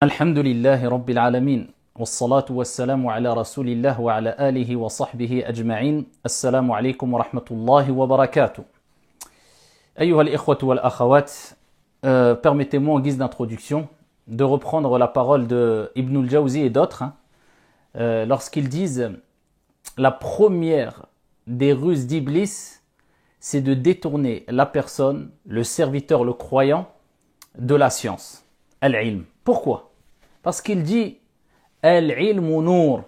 الحمد لله رب العالمين والصلاة والسلام على رسول الله وعلى آله وصحبه أجمعين السلام عليكم ورحمة الله وبركاته أيها الإخوة والأخوات permettez-moi en guise d'introduction de reprendre la parole de Ibn al-Jawzi et d'autres lorsqu'ils disent la première des ruses d'Iblis c'est de détourner la personne, le serviteur, le croyant de la science, al-ilm. Pourquoi? Parce qu'il dit al-ilmu nour.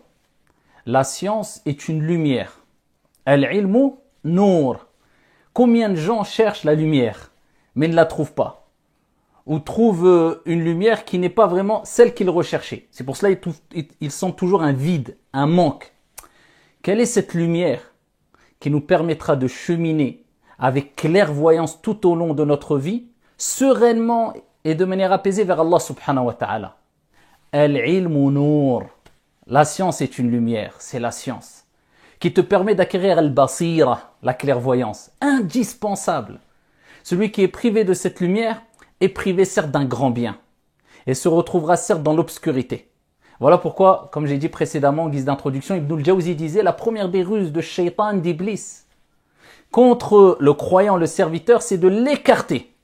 La science est une lumière. Al-ilmu nour. Combien de gens cherchent la lumière mais ne la trouvent pas? Ou trouvent une lumière qui n'est pas vraiment celle qu'ils recherchaient. C'est pour cela qu'ils sentent toujours un vide, un manque. Quelle est cette lumière qui nous permettra de cheminer avec clairvoyance tout au long de notre vie, sereinement et de manière apaisée vers Allah subhanahu wa ta'ala? Al-ilmu nour. La science est une lumière, c'est la science qui te permet d'acquérir al-basira, la clairvoyance, indispensable. Celui qui est privé de cette lumière est privé certes d'un grand bien et se retrouvera certes dans l'obscurité. Voilà pourquoi, comme j'ai dit précédemment en guise d'introduction, Ibn al-Jawzi disait la première des ruses de Shaitan, d'Iblis contre le croyant, le serviteur, c'est de l'écarter.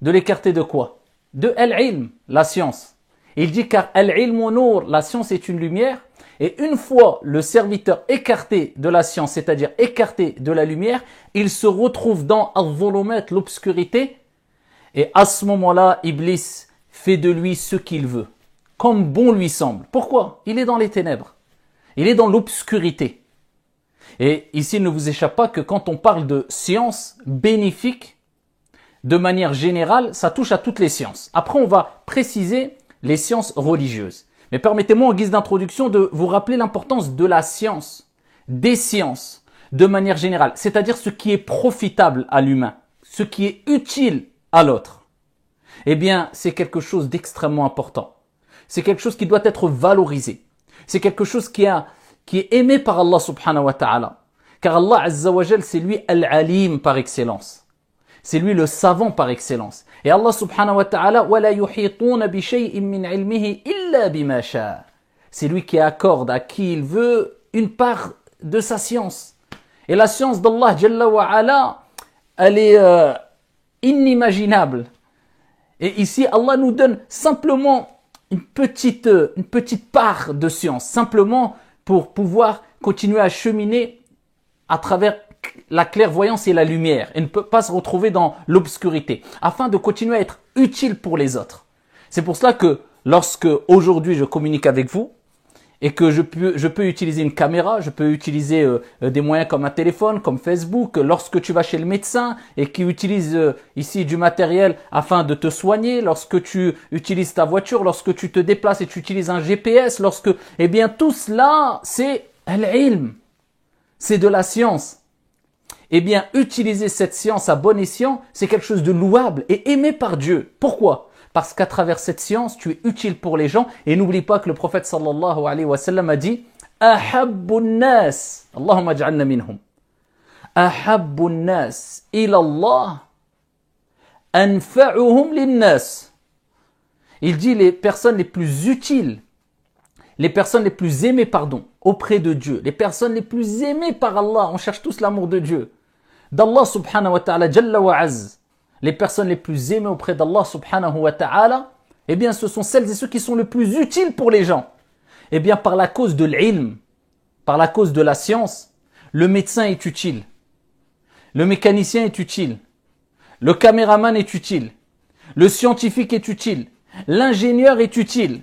De l'écarter de quoi? De al-ilm, la science. Il dit car al-ilmu nour, la science est une lumière, et une fois le serviteur écarté de la science, c'est-à-dire écarté de la lumière, il se retrouve dans al-zulumat, l'obscurité, et à ce moment-là, Iblis fait de lui ce qu'il veut, comme bon lui semble. Pourquoi? Il est dans les ténèbres, il est dans l'obscurité. Et ici, il ne vous échappe pas que quand on parle de science bénéfique, de manière générale, ça touche à toutes les sciences. Après, on va préciser les sciences religieuses. Mais permettez-moi en guise d'introduction de vous rappeler l'importance de la science, des sciences, de manière générale. C'est-à-dire ce qui est profitable à l'humain, ce qui est utile à l'autre. Eh bien, c'est quelque chose d'extrêmement important. C'est quelque chose qui doit être valorisé. C'est quelque chose qui est aimé par Allah subhanahu wa ta'ala. Car Allah azza wa jal, c'est lui al-alim par excellence. C'est lui le savant par excellence. Et Allah subhanahu wa ta'ala, وَلَا يُحِيطُونَ بِشَيْءٍ مِّنْ عِلْمِهِ إِلَّا بِمَا شَاءَ. C'est lui qui accorde à qui il veut une part de sa science. Et la science d'Allah Jalla wa Ala, elle est inimaginable. Et ici, Allah nous donne simplement une petite part de science, simplement pour pouvoir continuer à cheminer à travers la clairvoyance et la lumière et ne peut pas se retrouver dans l'obscurité afin de continuer à être utile pour les autres. C'est pour cela que lorsque aujourd'hui je communique avec vous et que je peux utiliser une caméra, je peux utiliser des moyens comme un téléphone, comme Facebook, lorsque tu vas chez le médecin et qui utilise ici du matériel afin de te soigner, lorsque tu utilises ta voiture, lorsque tu te déplaces et tu utilises un GPS, eh bien tout cela c'est al-ilm, c'est de la science. Eh bien, utiliser cette science à bon escient, c'est quelque chose de louable et aimé par Dieu. Pourquoi? Parce qu'à travers cette science, tu es utile pour les gens. Et n'oublie pas que le prophète sallallahu alayhi wa sallam a dit « Ahabbu nas, Allahumma ij'alna minhum, Ahabbu nas ila Allah, anfa'uhum linnas » Il dit les personnes les plus utiles, les personnes les plus aimées, auprès de Dieu, les personnes les plus aimées par Allah, on cherche tous l'amour de Dieu, d'Allah subhanahu wa ta'ala, Jalla wa Az, les personnes les plus aimées auprès d'Allah subhanahu wa ta'ala, eh bien ce sont celles et ceux qui sont le plus utiles pour les gens. Eh bien par la cause de l'ilm, par la cause de la science, le médecin est utile, le mécanicien est utile, le caméraman est utile, le scientifique est utile, l'ingénieur est utile.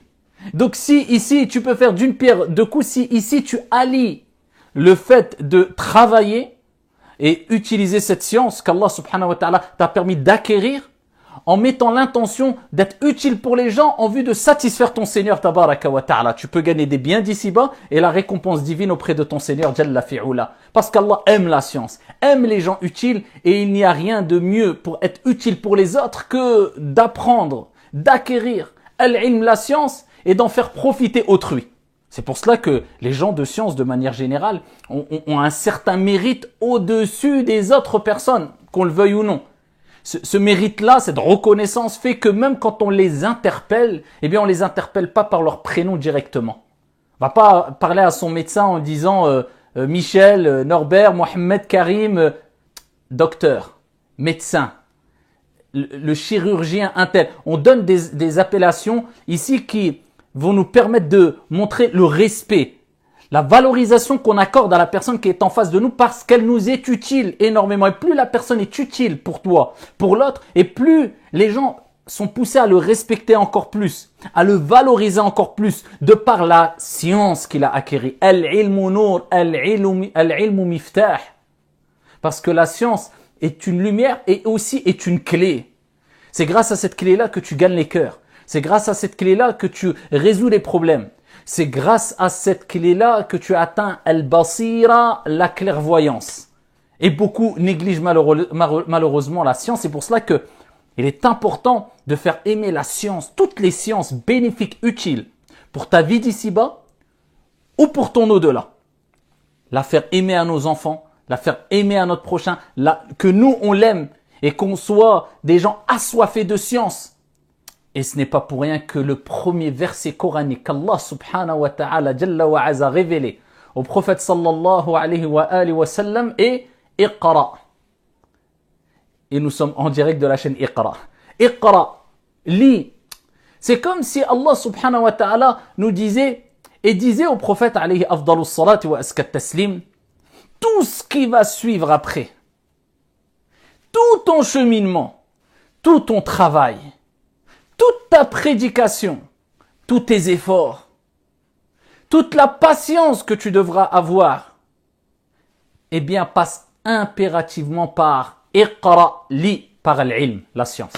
Donc si ici tu peux faire d'une pierre deux coups, si ici tu allies le fait de travailler et utiliser cette science qu'Allah subhanahu wa ta'ala t'a permis d'acquérir en mettant l'intention d'être utile pour les gens en vue de satisfaire ton Seigneur tabaraka wa ta'ala. Tu peux gagner des biens d'ici-bas et la récompense divine auprès de ton Seigneur Jalla fi'ula. Parce qu'Allah aime la science, aime les gens utiles et il n'y a rien de mieux pour être utile pour les autres que d'apprendre, d'acquérir al-ilm, la science, et d'en faire profiter autrui. C'est pour cela que les gens de science, de manière générale, ont un certain mérite au-dessus des autres personnes, qu'on le veuille ou non. Ce mérite-là, cette reconnaissance fait que même quand on les interpelle, eh bien on les interpelle pas par leur prénom directement. On va pas parler à son médecin en disant Michel, Norbert, Mohamed, Karim, docteur, médecin, le chirurgien, un tel. On donne des appellations ici qui vont nous permettre de montrer le respect, la valorisation qu'on accorde à la personne qui est en face de nous parce qu'elle nous est utile énormément. Et plus la personne est utile pour toi, pour l'autre, et plus les gens sont poussés à le respecter encore plus, à le valoriser encore plus, de par la science qu'il a acquérie. Al-ilmu nur, al-ilmu miftah. Parce que la science est une lumière et aussi est une clé. C'est grâce à cette clé-là que tu gagnes les cœurs. C'est grâce à cette clé-là que tu résous les problèmes. C'est grâce à cette clé-là que tu atteins al-basira, la clairvoyance. Et beaucoup négligent malheureusement la science. C'est pour cela que il est important de faire aimer la science, toutes les sciences bénéfiques, utiles pour ta vie d'ici-bas ou pour ton au-delà. La faire aimer à nos enfants, la faire aimer à notre prochain, que nous on l'aime et qu'on soit des gens assoiffés de science. Et ce n'est pas pour rien que le premier verset coranique qu'Allah subhanahu wa ta'ala jalla wa aza révélé au prophète sallallahu alayhi wa sallam est Iqra. Et nous sommes en direct de la chaîne Iqra. Iqra, lis. C'est comme si Allah subhanahu wa ta'ala nous disait et disait au prophète alayhi afdalus salat wa askat taslim, tout ce qui va suivre après, tout ton cheminement, tout ton travail, toute ta prédication, tous tes efforts, toute la patience que tu devras avoir, eh bien passe impérativement par Iqra, lis, par al-ilm, la science.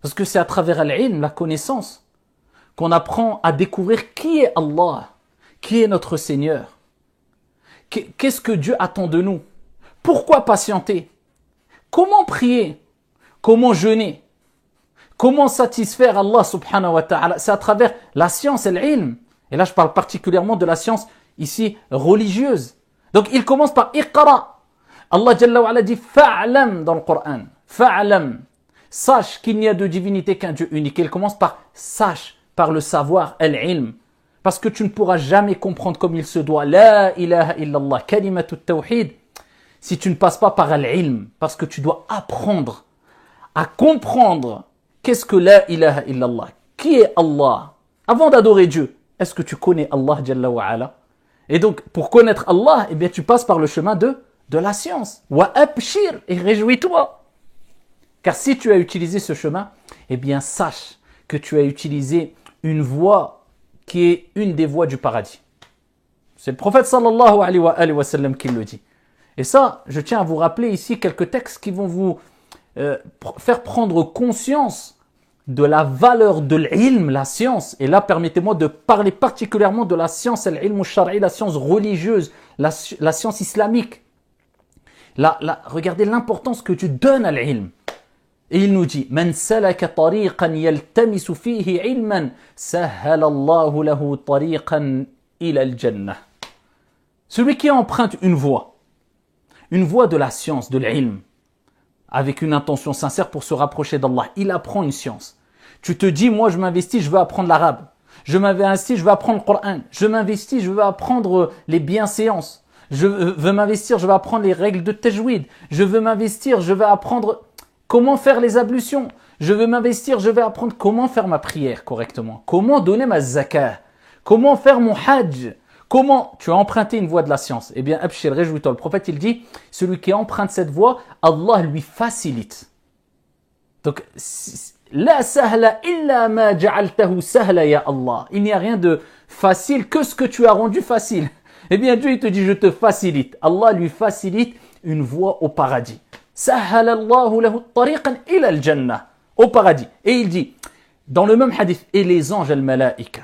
Parce que c'est à travers al-ilm, la connaissance, qu'on apprend à découvrir qui est Allah, qui est notre Seigneur. Qu'est-ce que Dieu attend de nous? Pourquoi patienter? Comment prier? Comment jeûner? Comment satisfaire Allah subhanahu wa ta'ala? C'est à travers la science et l'ilm. Et là, je parle particulièrement de la science ici religieuse. Donc, il commence par Iqra. Allah Jalla wa ala dit Fa'lam dans le Coran. Fa'lam. Sache qu'il n'y a de divinité qu'un Dieu unique. Il commence par sache, par le savoir, al-ilm. Parce que tu ne pourras jamais comprendre comme il se doit. La ilaha illallah, kalimatu tawhid. Si tu ne passes pas par al-ilm. Parce que tu dois apprendre à comprendre qu'est-ce que la ilaha illallah. Qui est Allah? Avant d'adorer Dieu, est-ce que tu connais Allah Jalla wa ala? Et donc, pour connaître Allah, eh bien, tu passes par le chemin de la science. Wa abshir, et réjouis-toi. Car si tu as utilisé ce chemin, eh bien, sache que tu as utilisé une voie qui est une des voies du paradis. C'est le prophète sallallahu alayhi wa sallam qui le dit. Et ça, je tiens à vous rappeler ici quelques textes qui vont vous faire prendre conscience de la valeur de l'ilm, la science. Et là, permettez-moi de parler particulièrement de la science, l'ilm al-shar'i, la science religieuse, la science islamique. Regardez l'importance que tu donnes à l'ilm. Et il nous dit, Man salaka tariqan yaltamisu fihi ilman, sahhala Allahu lahu tariqan ila al-jannah. Celui qui emprunte une voie de la science, de l'ilm, avec une intention sincère pour se rapprocher d'Allah, il apprend une science. Tu te dis, moi je m'investis, je veux apprendre l'arabe. Je m'investis, je veux apprendre le Coran. Je m'investis, je veux apprendre les bienséances. Je veux m'investir, je veux apprendre les règles de tajwid. Je veux m'investir, je veux apprendre comment faire les ablutions. Je veux m'investir, je vais apprendre comment faire ma prière correctement. Comment donner ma zakah. Comment faire mon hajj. Comment tu as emprunté une voie de la science? Eh bien, abshir, réjouis-toi. Le prophète, il dit, celui qui emprunte cette voie, Allah lui facilite. Donc, la sahla illa ma ja'altahu sahla ya Allah. Il n'y a rien de facile que ce que tu as rendu facile. Eh bien, Dieu, il te dit, je te facilite. Allah lui facilite une voie au paradis. Sahhala Allahu lahu tariqan ila al-jannah. Au paradis. Et il dit, dans le même hadith, et les anges al-malaika.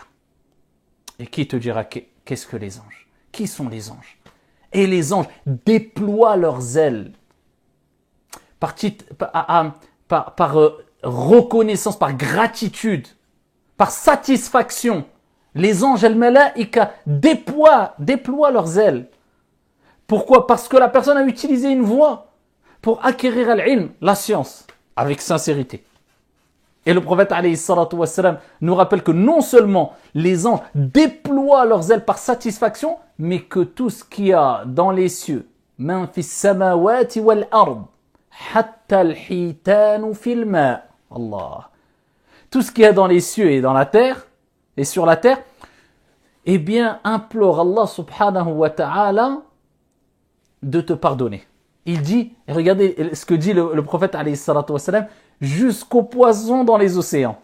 Et qui te dira qu'est-ce que les anges? Qui sont les anges? Et les anges déploient leurs ailes par reconnaissance, par gratitude, par satisfaction. Les anges al-malaika déploient leurs ailes. Pourquoi? Parce que la personne a utilisé une voie. pour acquérir l'ilm, la science, avec sincérité. Et le prophète alayhi salatu wassalam nous rappelle que non seulement les anges déploient leurs ailes par satisfaction, mais que tout ce qu'il y a dans les cieux, man fis samawati wal ard, hatta al-hitanu fil ma'. Allah. Tout ce qu'il y a dans les cieux et dans la terre, et sur la terre, eh bien, implore Allah subhanahu wa ta'ala de te pardonner. Il dit, et regardez ce que dit le prophète alayhi salatu wassalam, jusqu'aux poissons dans les océans.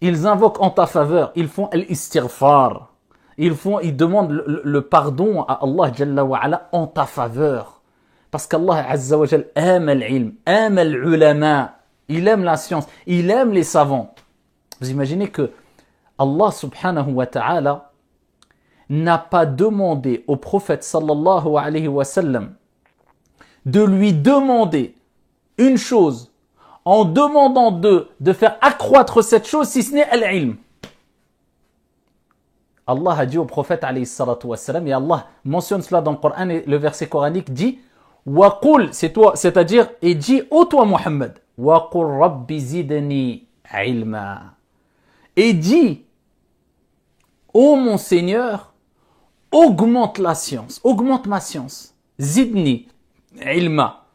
Ils invoquent en ta faveur, ils font l'istighfar. Ils demandent le pardon à Allah Jalla wa ala en ta faveur. Parce qu'Allah Azza wa Jal aime l'ilm, aime l'ulama, il aime la science, il aime les savants. Vous imaginez que Allah subhanahu wa ta'ala n'a pas demandé au prophète sallallahu alayhi wa sallam de lui demander une chose en demandant de faire accroître cette chose si ce n'est l'ilm. Allah a dit au prophète alayhi salatu wassalam, et Allah mentionne cela dans le Coran, et le verset coranique dit wa qul, c'est-à-dire, et dit ô toi Muhammad, wa qul rabbi zidni ilma, et dit ô mon Seigneur, augmente la science, augmente ma science, zidni ilma,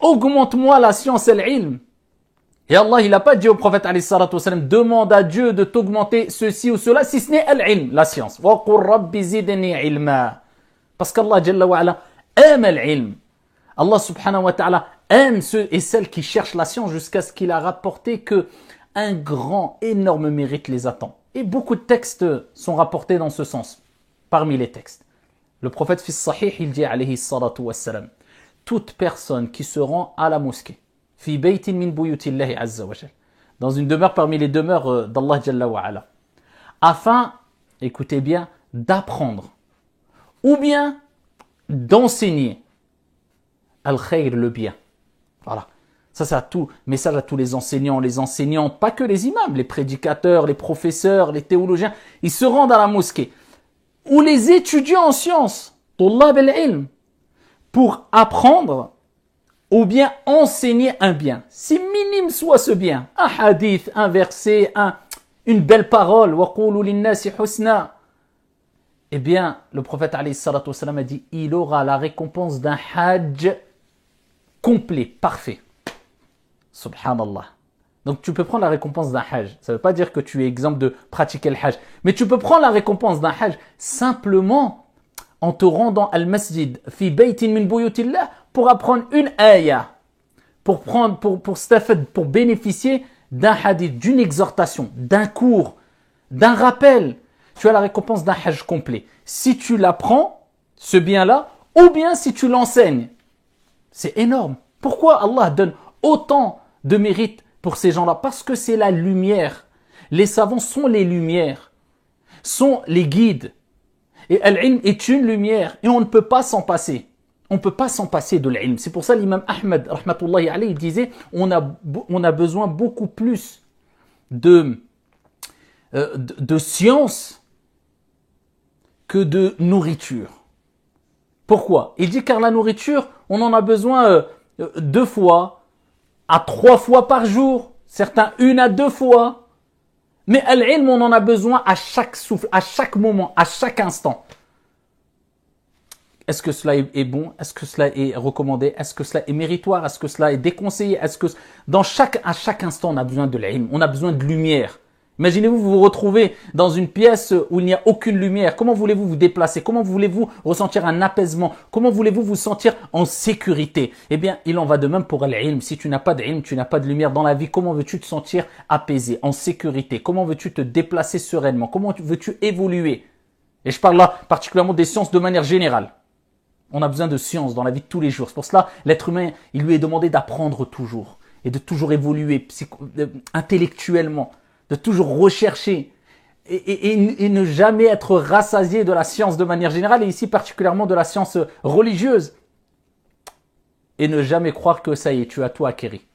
augmente-moi la science et l'ilm. Et Allah, il n'a pas dit au prophète alayhi salatu wassalam, demande à Dieu de t'augmenter ceci ou cela, si ce n'est l'ilm, la science. Wa qur rabbi zidni ilma. Parce qu'Allah Jalla wa ala aime l'ilm. Allah subhanahu wa ta'ala aime ceux et celles qui cherchent la science jusqu'à ce qu'il a rapporté que un grand, énorme mérite les attend. Et beaucoup de textes sont rapportés dans ce sens. Parmi les textes, le prophète fils sahih, il dit alayhi salatu wassalam, toute personne qui se rend à la mosquée, fi baytin min buyutillahi azza wa jal, dans une demeure parmi les demeures d'Allah Jalla wa ala, afin, écoutez bien, d'apprendre ou bien d'enseigner al-khayr, le bien. Voilà. Ça, c'est tout message à tous les enseignantes, pas que les imams, les prédicateurs, les professeurs, les théologiens, ils se rendent à la mosquée. Ou les étudiants en sciences, tullab al-ilm, pour apprendre ou bien enseigner un bien. Si minime soit ce bien, un hadith, un verset, une belle parole, wa qulu linnasi husna, eh bien, le prophète alayhi salatu wassalam a dit, il aura la récompense d'un hajj complet, parfait. Subhanallah. Donc tu peux prendre la récompense d'un hajj. Ça ne veut pas dire que tu es exempt de pratiquer le hajj. Mais tu peux prendre la récompense d'un hajj simplement en te rendant al masjid fi baytin min buyutillah pour apprendre une ayah. Pour bénéficier d'un hadith, d'une exhortation, d'un cours, d'un rappel. Tu as la récompense d'un hajj complet. Si tu l'apprends, ce bien-là, ou bien si tu l'enseignes. C'est énorme. Pourquoi Allah donne autant de mérite pour ces gens-là? Parce que c'est la lumière. Les savants sont les lumières, sont les guides. Et l'ilm est une lumière et on ne peut pas s'en passer. On ne peut pas s'en passer de l'ilm. C'est pour ça l'imam Ahmed, rahmatullahi alayhi, disait on a besoin beaucoup plus de science que de nourriture. Pourquoi? Il dit car la nourriture, on en a besoin 2 fois à 3 fois par jour, certains 1 à 2 fois. Mais l'ilm, on en a besoin à chaque souffle, à chaque moment, à chaque instant. Est-ce que cela est bon? Est-ce que cela est recommandé? Est-ce que cela est méritoire? Est-ce que cela est déconseillé? Est-ce que à chaque instant, on a besoin de l'ilm, on a besoin de lumière. Imaginez-vous vous retrouvez dans une pièce où il n'y a aucune lumière. Comment voulez-vous vous déplacer? Comment voulez-vous ressentir un apaisement? Comment voulez-vous vous sentir en sécurité? Eh bien, il en va de même pour l'ilm. Si tu n'as pas d'ilm, tu n'as pas de lumière dans la vie, comment veux-tu te sentir apaisé, en sécurité? Comment veux-tu te déplacer sereinement? Comment veux-tu évoluer? Et je parle là particulièrement des sciences de manière générale. On a besoin de sciences dans la vie de tous les jours. C'est pour cela, l'être humain, il lui est demandé d'apprendre toujours et de toujours évoluer intellectuellement, de toujours rechercher et ne jamais être rassasié de la science de manière générale et ici particulièrement de la science religieuse et ne jamais croire que ça y est, tu as tout acquéri.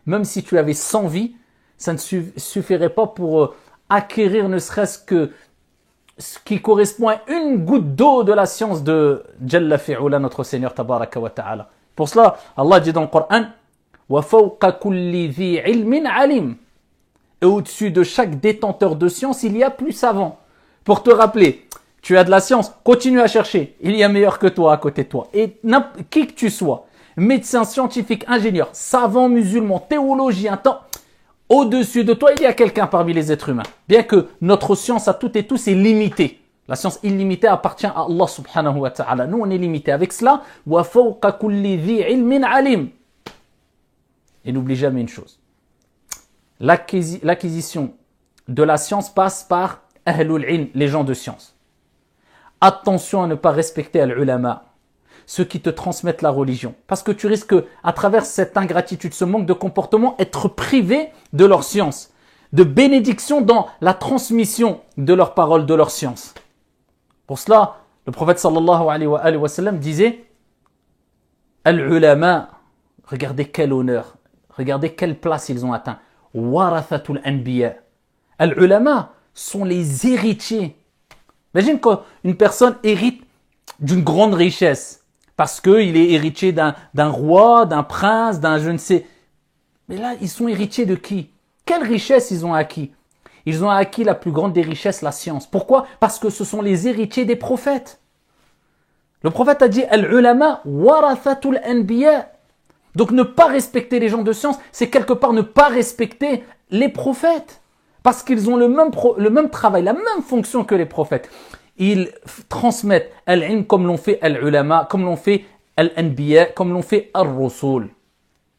Même si tu avais 100 vies, ça ne suffirait pas pour acquérir ne serait-ce que ce qui correspond à une goutte d'eau de la science de Jalla fi'ula, notre Seigneur Tabaraka wa Ta'ala. Pour cela, Allah dit dans le Coran, وَفَوْقَ كُلِّ ذِي عِلْمٍ عَلِيمٍ. Et au-dessus de chaque détenteur de science, il y a plus savant. Pour te rappeler, tu as de la science, continue à chercher. Il y a meilleur que toi à côté de toi. Et qui que tu sois, médecin, scientifique, ingénieur, savant, musulman, théologien, au-dessus de toi, il y a quelqu'un parmi les êtres humains. Bien que notre science à toutes et tous est limitée. La science illimitée appartient à Allah subhanahu wa ta'ala. Nous, on est limité avec cela. وَفَوْقَ كُلِّ ذِي عِلْمٍ عَلِيمٍ. Et n'oublie jamais une chose. L'acquisition de la science passe par ahlul ilm, les gens de science. Attention à ne pas respecter al-ulama, ceux qui te transmettent la religion. Parce que tu risques, à travers cette ingratitude, ce manque de comportement, être privé de leur science, de bénédiction dans la transmission de leurs paroles, de leur science. Pour cela, le prophète sallallahu alayhi wa sallam disait al-ulama, regardez quel honneur, regardez quelle place ils ont atteint. Warathatul anbiya. Al-ulama sont les héritiers. Imagine quand une personne hérite d'une grande richesse, parce qu'il est héritier d'un roi, d'un prince, d'un je ne sais. Mais là, ils sont héritiers de qui? Quelle richesse ils ont acquis? Ils ont acquis la plus grande des richesses, la science. Pourquoi? Parce que ce sont les héritiers des prophètes. Le prophète a dit Al-ulama warathatul anbiya. Donc ne pas respecter les gens de science, c'est quelque part ne pas respecter les prophètes. Parce qu'ils ont le même travail, la même fonction que les prophètes. Ils transmettent al-ilm comme l'ont fait al-ulama, comme l'ont fait al-anbiya, comme l'ont fait ar-rusul,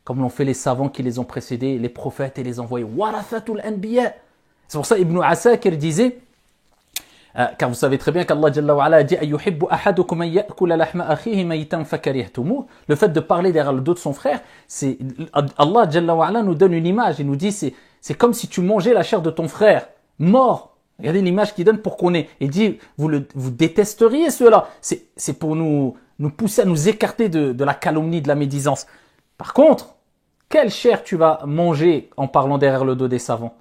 comme l'ont fait les savants qui les ont précédés, les prophètes et les envoyés. Warathatul anbiya. C'est pour ça Ibn Asakir disait, car vous savez très bien qu'Allah Jalla wa Ala a dit Ayyuhibbu ahadukum an ya'kula lahma akhihi maytan fakarihtumuh. Le fait de parler derrière le dos de son frère, c'est Allah Jalla wa Ala nous donne une image, il nous dit c'est comme si tu mangeais la chair de ton frère mort. Regardez l'image qu'il donne pour qu'on ait. Il dit vous détesteriez cela. C'est pour nous pousser à nous écarter de la calomnie, de la médisance. Par contre, quelle chair tu vas manger en parlant derrière le dos des savants?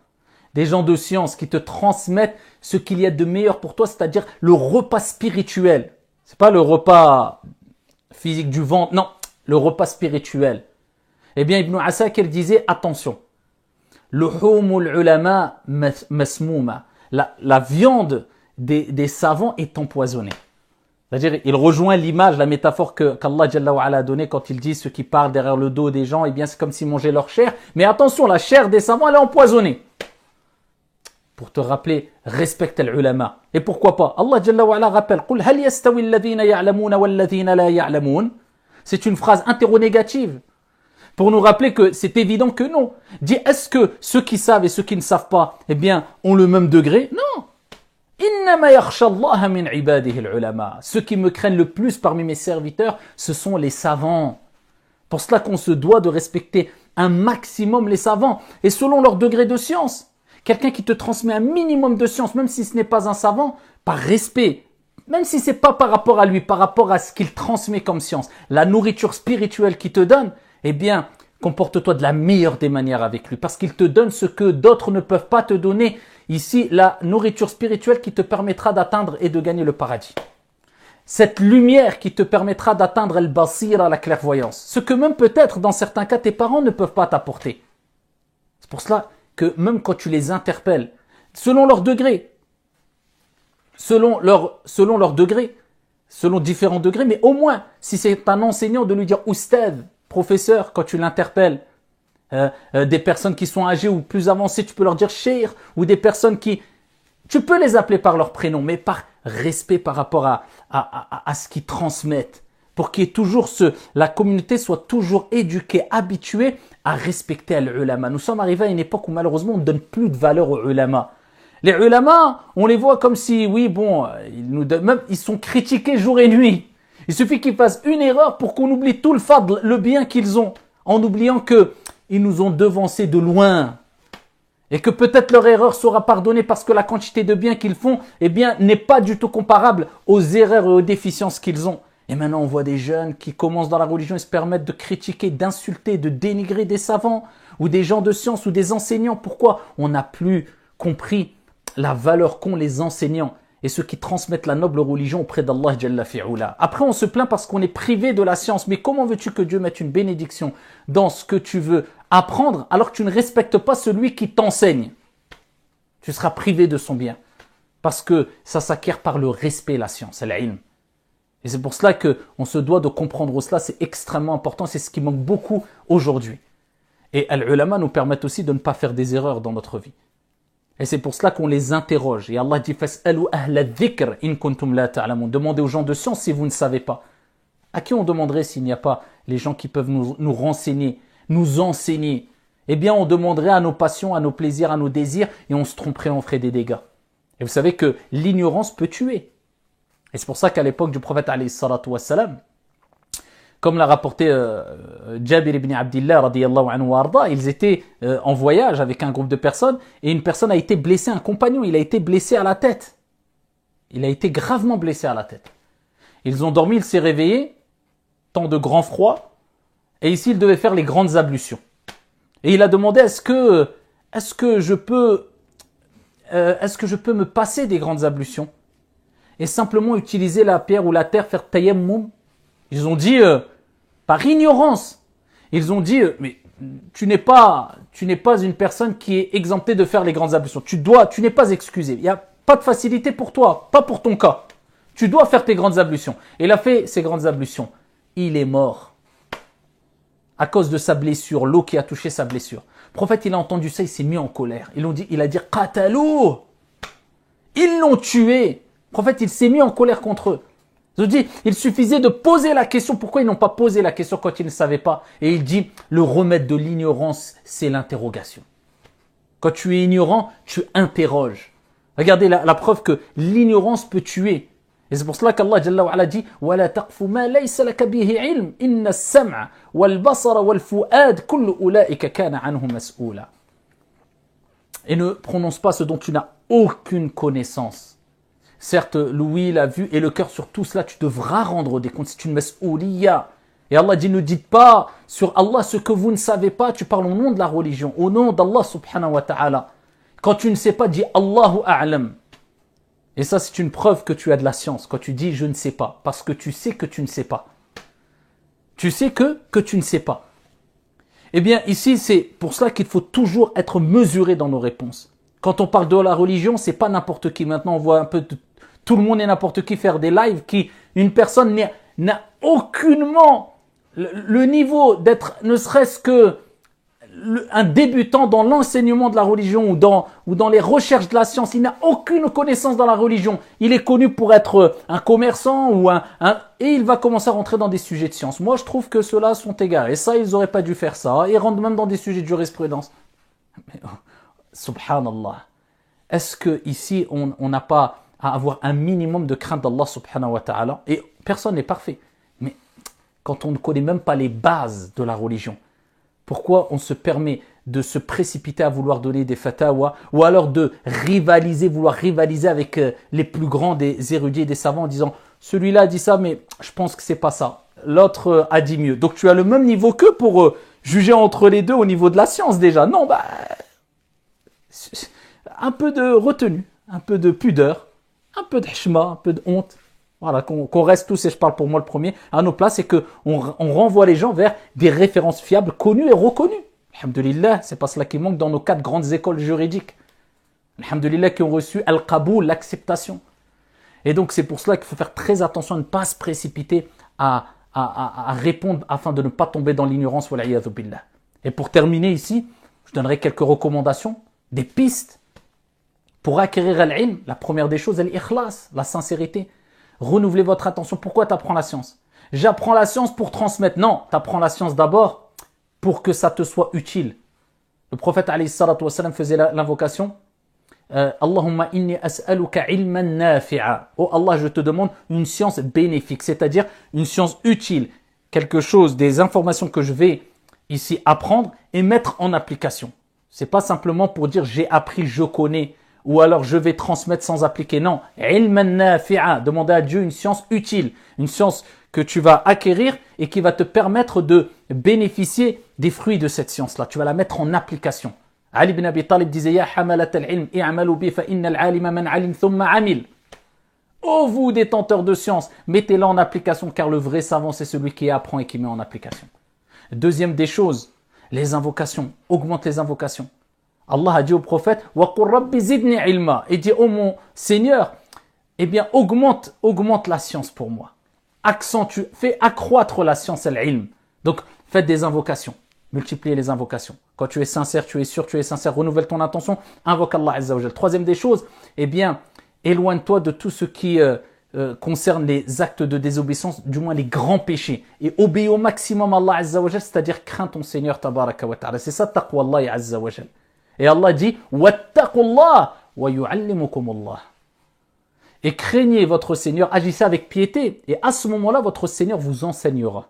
Des gens de science qui te transmettent ce qu'il y a de meilleur pour toi, c'est-à-dire le repas spirituel. C'est pas le repas physique du ventre, non, le repas spirituel. Eh bien, Ibn Asakir disait, attention, luhumul ulama masmouma, la viande des savants est empoisonnée. C'est-à-dire, il rejoint l'image, la métaphore qu'Allah Jalla wa Ala a donnée quand il dit ceux qui parlent derrière le dos des gens, eh bien, c'est comme s'ils mangeaient leur chair. Mais attention, la chair des savants, elle est empoisonnée. Pour te rappeler, respecte l'ulama. Et pourquoi pas? Allah Jalla wa Ala rappelle, قُلْ هَلْ يَسْتَوِي الَّذِينَ يَعْلَمُونَ وَالَّذِينَ لَا يَعْلَمُونَ. C'est une phrase interrogative. Pour nous rappeler que c'est évident que non. Dis, est-ce que ceux qui savent et ceux qui ne savent pas, eh bien, ont le même degré? Non. إِنَّمَا يَخْشَى اللَّهَ مِنْ عِبَادِهِ الْعُلَمَاء. Ceux qui me craignent le plus parmi mes serviteurs, ce sont les savants. Pour cela qu'on se doit de respecter un maximum les savants. Et selon leur degré de science. Quelqu'un qui te transmet un minimum de science, même si ce n'est pas un savant, par respect, même si ce n'est pas par rapport à lui, par rapport à ce qu'il transmet comme science, la nourriture spirituelle qu'il te donne, eh bien, comporte-toi de la meilleure des manières avec lui, parce qu'il te donne ce que d'autres ne peuvent pas te donner. Ici, la nourriture spirituelle qui te permettra d'atteindre et de gagner le paradis. Cette lumière qui te permettra d'atteindre al-basira, la clairvoyance. Ce que même peut-être, dans certains cas, tes parents ne peuvent pas t'apporter. C'est pour cela que même quand tu les interpelles, selon leur degré, selon différents degrés, mais au moins, si c'est un enseignant, de lui dire oustad, professeur, quand tu l'interpelles, des personnes qui sont âgées ou plus avancées, tu peux leur dire cheikh, ou des personnes qui, tu peux les appeler par leur prénom, mais par respect par rapport à ce qu'ils transmettent, pour qu'il y ait toujours la communauté soit toujours éduquée, habituée à respecter l'ulama. Nous sommes arrivés à une époque où malheureusement on ne donne plus de valeur aux ulama. Les ulama, on les voit comme si, oui, bon, ils sont critiqués jour et nuit. Il suffit qu'ils fassent une erreur pour qu'on oublie tout le fadl, le bien qu'ils ont, en oubliant qu'ils nous ont devancés de loin. Et que peut-être leur erreur sera pardonnée parce que la quantité de bien qu'ils font, eh bien, n'est pas du tout comparable aux erreurs et aux déficiences qu'ils ont. Et maintenant, on voit des jeunes qui commencent dans la religion et se permettent de critiquer, d'insulter, de dénigrer des savants ou des gens de science ou des enseignants. Pourquoi? On n'a plus compris la valeur qu'ont les enseignants. et ceux qui transmettent la noble religion auprès d'Allah Jalla fi'oula. Après, on se plaint parce qu'on est privé de la science. Mais comment veux-tu que Dieu mette une bénédiction dans ce que tu veux apprendre alors que tu ne respectes pas celui qui t'enseigne? Tu seras privé de son bien. Parce que ça s'acquiert par le respect, la science, l'ilm. Et c'est pour cela qu'on se doit de comprendre cela. C'est extrêmement important. C'est ce qui manque beaucoup aujourd'hui. Et al-ulama nous permettent aussi de ne pas faire des erreurs dans notre vie. Et c'est pour cela qu'on les interroge. Et Allah dit « Fas'alu ahla dhikr in kuntum la ta'lamun » Demandez aux gens de science si vous ne savez pas. À qui on demanderait s'il n'y a pas les gens qui peuvent nous renseigner, nous enseigner? Eh bien, on demanderait à nos passions, à nos plaisirs, à nos désirs, et on se tromperait, on ferait des dégâts. Et vous savez que l'ignorance peut tuer. Et c'est pour ça qu'à l'époque du prophète alayhi salatu wassalam, comme l'a rapporté Jabir ibn Abdillah radiyallahu anhu wa arda, ils étaient en voyage avec un groupe de personnes et une personne a été blessée, un compagnon, il a été blessé à la tête. Il a été gravement blessé à la tête. Ils ont dormi, il s'est réveillé, temps de grand froid, et ici il devait faire les grandes ablutions. Et il a demandé est-ce que je peux me passer des grandes ablutions et simplement utiliser la pierre ou la terre, faire tayammum? Ils ont dit, par ignorance, ils ont dit, mais tu n'es pas une personne qui est exemptée de faire les grandes ablutions. Tu n'es pas excusé. Il n'y a pas de facilité pour toi, pas pour ton cas. Tu dois faire tes grandes ablutions. Et il a fait ses grandes ablutions. Il est mort. À cause de sa blessure, l'eau qui a touché sa blessure. Le prophète, il a entendu ça, il s'est mis en colère. Il a dit, qatalou. Ils l'ont tué. Le prophète, il s'est mis en colère contre eux. Je dis, il suffisait de poser la question. Pourquoi ils n'ont pas posé la question quand ils ne savaient pas? Et il dit, le remède de l'ignorance, c'est l'interrogation. Quand tu es ignorant, tu interroges. Regardez la preuve que l'ignorance peut tuer. Et c'est pour cela qu'Allah Jalla wa Ala dit, وَلَا تَقْفُ مَا لَيْسَ لَكَ بِهِ عِلْمٍ إِنَّ السَّمْعَ وَالْبَصَرَ وَالْفُؤَادَ كُلُّ أُولَئِكَ كَانَ عَنْهُ مَسْئُولًا. Et ne prononce pas ce dont tu n'as aucune connaissance. Certes, l'ouïe, la vue et le cœur, sur tout cela, tu devras rendre des comptes. C'est une mas'ouliya. Et Allah dit, ne dites pas sur Allah ce que vous ne savez pas. Tu parles au nom de la religion, au nom d'Allah subhanahu wa ta'ala. Quand tu ne sais pas, dis Allahu a'lam. Et ça, c'est une preuve que tu as de la science. Quand tu dis je ne sais pas, parce que tu sais que tu ne sais pas. Tu sais que tu ne sais pas. Eh bien, ici, c'est pour cela qu'il faut toujours être mesuré dans nos réponses. Quand on parle de la religion, c'est pas n'importe qui. Maintenant, on voit un peu tout le monde et n'importe qui faire des lives qui, une personne n'a aucunement le niveau d'être, ne serait-ce que un débutant dans l'enseignement de la religion ou dans les recherches de la science. Il n'a aucune connaissance dans la religion. Il est connu pour être un commerçant et il va commencer à rentrer dans des sujets de science. Moi, je trouve que ceux-là sont égarés. Ça, ils n'auraient pas dû faire ça. Ils rentrent même dans des sujets de jurisprudence. Mais, subhanallah. Est-ce que ici on n'a pas à avoir un minimum de crainte d'Allah subhanahu wa ta'ala? Et personne n'est parfait. Mais quand on ne connaît même pas les bases de la religion, pourquoi on se permet de se précipiter à vouloir donner des fatawas ou alors de vouloir rivaliser avec les plus grands des érudits et des savants en disant celui-là a dit ça mais je pense que c'est pas ça. L'autre a dit mieux. Donc tu as le même niveau qu'eux pour juger entre les deux au niveau de la science déjà. Non, un peu de retenue, un peu de pudeur, un peu de hishma, un peu de honte. Voilà, qu'on reste tous, et je parle pour moi le premier, à nos places et qu'on renvoie les gens vers des références fiables, connues et reconnues. Alhamdulillah, c'est pas cela qui manque dans nos 4 grandes écoles juridiques. Alhamdulillah, qui ont reçu al-qaboul, l'acceptation. Et donc, c'est pour cela qu'il faut faire très attention à ne pas se précipiter à répondre afin de ne pas tomber dans l'ignorance. Wal'iyadhu billah. Et pour terminer ici, je donnerai quelques recommandations, des pistes pour acquérir al-ilm. La première des choses, l'ikhlas, la sincérité. Renouvelez votre attention. Pourquoi tu apprends la science? J'apprends la science pour transmettre. Non, tu apprends la science d'abord pour que ça te soit utile. Le prophète alayhi salatu wassalam faisait l'invocation Allahumma inni as'aluka ilman nafi'a. Oh Allah, je te demande une science bénéfique, c'est-à-dire une science utile, quelque chose, des informations que je vais ici apprendre et mettre en application. C'est pas simplement pour dire j'ai appris, je connais, ou alors je vais transmettre sans appliquer. Non, ilman nafi'a, demander à Dieu une science utile, une science que tu vas acquérir et qui va te permettre de bénéficier des fruits de cette science-là. Tu vas la mettre en application. Ali ibn Abi Talib disait Ya hamalat al-ilm i'malu bi fa inna al-alima man alim thumma amil. Ô vous détenteurs de science, mettez-la en application car le vrai savant c'est celui qui apprend et qui met en application. Deuxième des choses, les invocations. Augmente les invocations. Allah a dit au prophète « Wa qur rabbi zidni ilma » et dit « Oh mon Seigneur, eh bien augmente la science pour moi. Accentue, fais accroître la science et l'ilm. » Donc faites des invocations. Multipliez les invocations. Quand tu es sincère, tu es sûr, tu es sincère, renouvelle ton intention, invoque Allah Azza wa Jal. Troisième des choses, eh bien, éloigne-toi de tout ce qui concerne les actes de désobéissance, du moins les grands péchés. Et obéis au maximum à Allah Azza wa Jal, c'est-à-dire crains ton Seigneur Tabaraka wa Ta'ala. C'est ça taqwa Allah Azza wa Jal. Et Allah dit « Wattaqullah wa yu'allimukumullah » Et craignez votre Seigneur, agissez avec piété. Et à ce moment-là, votre Seigneur vous enseignera.